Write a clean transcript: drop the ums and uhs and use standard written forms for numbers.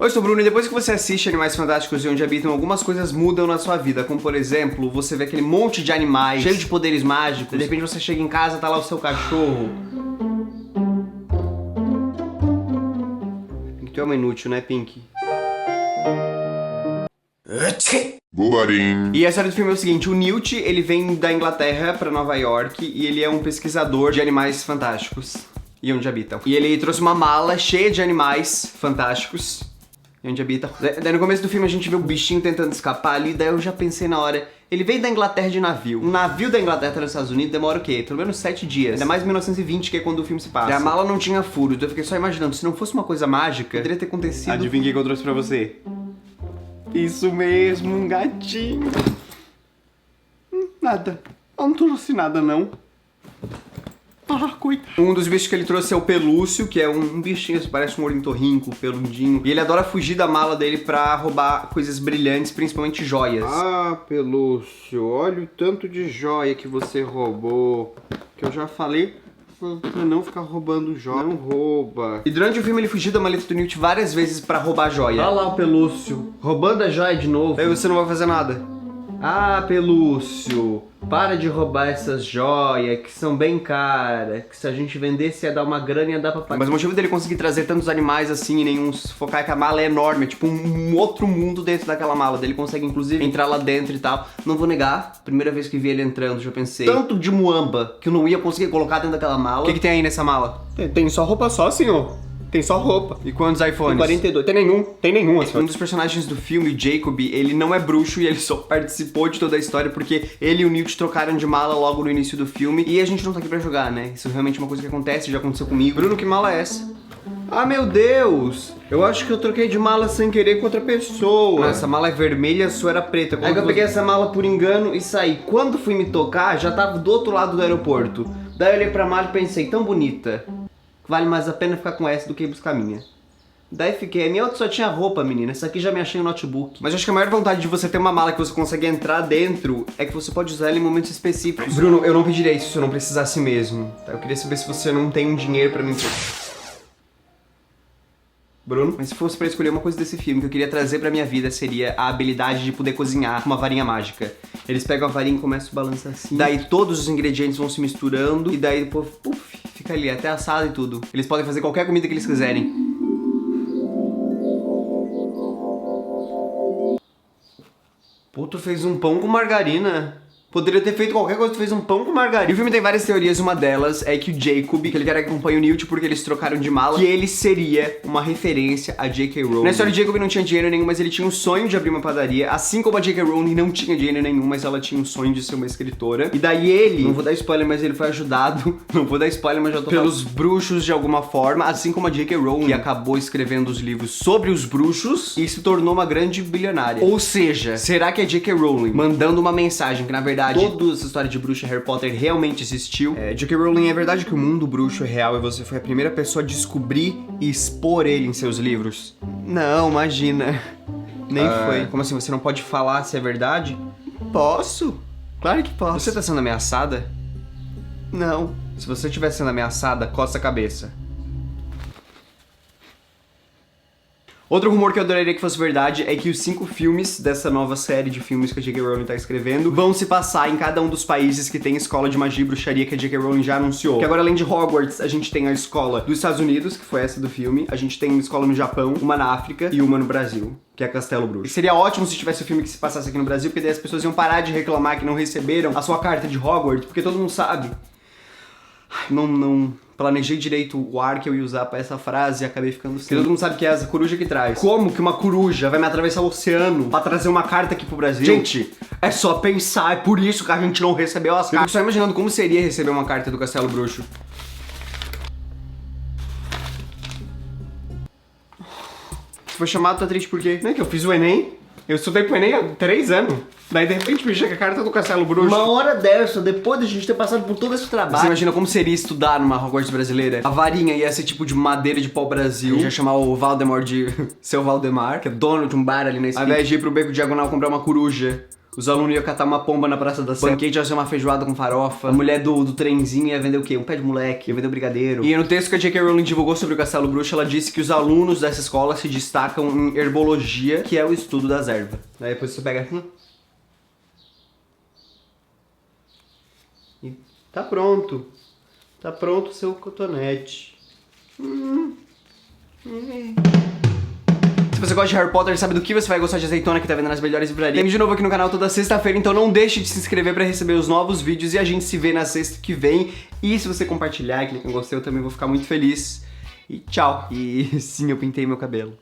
Oi, eu sou o Bruno e depois que você assiste Animais Fantásticos e Onde Habitam, algumas coisas mudam na sua vida, como por exemplo, você vê aquele monte de animais cheio de poderes mágicos, de repente você chega em casa e tá lá o seu cachorro. Pink, tu é uma inútil, né, Pink? Bobarim. E a história do filme é o seguinte, o Newt, ele vem da Inglaterra pra Nova York e ele é um pesquisador de animais fantásticos e onde habitam. E ele trouxe uma mala cheia de animais fantásticos e onde habitam. Daí no começo do filme a gente vê o bichinho tentando escapar ali, daí eu já pensei na hora, ele veio da Inglaterra de navio. Um navio da Inglaterra para os Estados Unidos demora o quê? Pelo menos 7 dias. Ainda mais 1920, que é quando o filme se passa. E a mala não tinha furo, então eu fiquei só imaginando, se não fosse uma coisa mágica, poderia ter acontecido. Adivinha o que eu trouxe pra você? Isso mesmo, um gatinho. Nada. Eu não trouxe nada, não. Ah, coitado. Um dos bichos que ele trouxe é o Pelúcio, que é um bichinho, parece um ornitorrinco, peludinho. E ele adora fugir da mala dele pra roubar coisas brilhantes, principalmente joias. Ah, Pelúcio, olha o tanto de joia que você roubou. Que eu já falei pra não ficar roubando joia. Não rouba. E durante o filme ele fugiu da maleta do Newt várias vezes pra roubar joia. Olha lá o Pelúcio, roubando a joia de novo. Aí você não vai fazer nada. Ah, Pelúcio, para de roubar essas joias que são bem caras, que se a gente vendesse ia dar uma grana e ia dar pra pagar. Mas o motivo dele conseguir trazer tantos animais assim e nenhum se focar é que a mala é enorme, é tipo um outro mundo dentro daquela mala. Ele consegue inclusive entrar lá dentro e tal. Não vou negar, primeira vez que vi ele entrando já pensei tanto de muamba que eu não ia conseguir colocar dentro daquela mala. O que tem aí nessa mala? Tem só roupa só, senhor. Tem só roupa. E quantos iPhones? 42. Tem nenhum. Um dos personagens do filme, o Jacob, ele não é bruxo e ele só participou de toda a história porque ele e o Newt trocaram de mala logo no início do filme. E a gente não tá aqui pra jogar, né? Isso realmente é uma coisa que acontece, já aconteceu comigo. Bruno, que mala é essa? Ah, meu Deus! Eu acho que eu troquei de mala sem querer com outra pessoa. Essa mala é vermelha, a sua era preta. Aí eu peguei essa mala por engano e saí. Quando fui me tocar, já tava do outro lado do aeroporto. Daí eu olhei pra mala e pensei, tão bonita. Vale mais a pena ficar com essa do que buscar a minha. Daí fiquei, a minha outra só tinha roupa, menina. Essa aqui já me achei um notebook. Mas eu acho que a maior vontade de você ter uma mala que você consegue entrar dentro é que você pode usar ela em momentos específicos. Bruno, eu não pediria isso se eu não precisasse mesmo. Tá? Eu queria saber se você não tem um dinheiro pra mim. Bruno, mas se fosse pra escolher uma coisa desse filme que eu queria trazer pra minha vida, seria a habilidade de poder cozinhar com uma varinha mágica. Eles pegam a varinha e começam a balançar assim. Daí todos os ingredientes vão se misturando e daí, pô, puf, fica ali, até assado e tudo. Eles podem fazer qualquer comida que eles quiserem. Pô, tu fez um pão com margarina. Poderia ter feito qualquer coisa, tu fez um pão com margarina. E o filme tem várias teorias, uma delas é que o Jacob, que ele quer que acompanhe o Newt porque eles trocaram de mala, que ele seria uma referência a J.K. Rowling. Na história, o Jacob não tinha dinheiro nenhum, mas ele tinha um sonho de abrir uma padaria, assim como a J.K. Rowling não tinha dinheiro nenhum, mas ela tinha um sonho de ser uma escritora. E daí ele, não vou dar spoiler, mas ele foi ajudado, não vou dar spoiler, mas já tô pelos bruxos de alguma forma, assim como a J.K. Rowling, que acabou escrevendo os livros sobre os bruxos e se tornou uma grande bilionária. Ou seja, será que a J.K. Rowling, mandando uma mensagem que na verdade toda essa história de bruxa Harry Potter realmente existiu? J.K. Rowling, é verdade que o mundo bruxo é real e você foi a primeira pessoa a descobrir e expor ele em seus livros? Não, imagina. Nem foi. Como assim, você não pode falar se é verdade? Posso. Claro que posso. Você tá sendo ameaçada? Não. Se você estiver sendo ameaçada, coça a cabeça. Outro rumor que eu adoraria que fosse verdade é que os 5 filmes dessa nova série de filmes que a J.K. Rowling tá escrevendo vão se passar em cada um dos países que tem escola de magia e bruxaria que a J.K. Rowling já anunciou. Que agora, além de Hogwarts, a gente tem a escola dos Estados Unidos, que foi essa do filme, a gente tem uma escola no Japão, uma na África e uma no Brasil, que é Castelo Bruxo. E seria ótimo se tivesse o filme que se passasse aqui no Brasil, porque daí as pessoas iam parar de reclamar que não receberam a sua carta de Hogwarts, porque todo mundo sabe. Não planejei direito o ar que eu ia usar pra essa frase e acabei ficando assim. Porque todo mundo sabe que é essa coruja que traz. Como que uma coruja vai me atravessar o oceano pra trazer uma carta aqui pro Brasil? Gente, é só pensar, é por isso que a gente não recebeu as cartas. Eu tô só imaginando como seria receber uma carta do Castelo Bruxo. Você foi chamado, tá triste por quê? Não é que eu fiz o Enem? Eu estudei pro Enem há 3 anos. Daí de repente me chega a carta do Castelo Bruxo. Uma hora dessa, depois da gente ter passado por todo esse trabalho. Você imagina como seria estudar numa Hogwarts brasileira? A varinha ia ser tipo de madeira de pau Brasil. A gente ia chamar o Valdemort de Seu Valdemar, que é dono de um bar ali na esquina. Ao invés de ir pro Beco Diagonal comprar uma coruja Os alunos iam catar uma pomba na Praça da Sé. Pancake ia ser uma feijoada com farofa. A mulher do trenzinho ia vender o quê? Um pé de moleque, ia vender um brigadeiro. E no texto que a J.K. Rowling divulgou sobre o Castelo Bruxo, ela disse que os alunos dessa escola se destacam em herbologia, que é o estudo das ervas. Aí depois você pega... E tá pronto. Tá pronto o seu cotonete. Se você gosta de Harry Potter, sabe do que você vai gostar de Azeitona, que tá vendo nas melhores livrarias. Tem de novo aqui no canal toda sexta-feira, então não deixe de se inscrever pra receber os novos vídeos e a gente se vê na sexta que vem. E se você compartilhar e clicar em gostei, eu também vou ficar muito feliz. E tchau. E sim, eu pintei meu cabelo.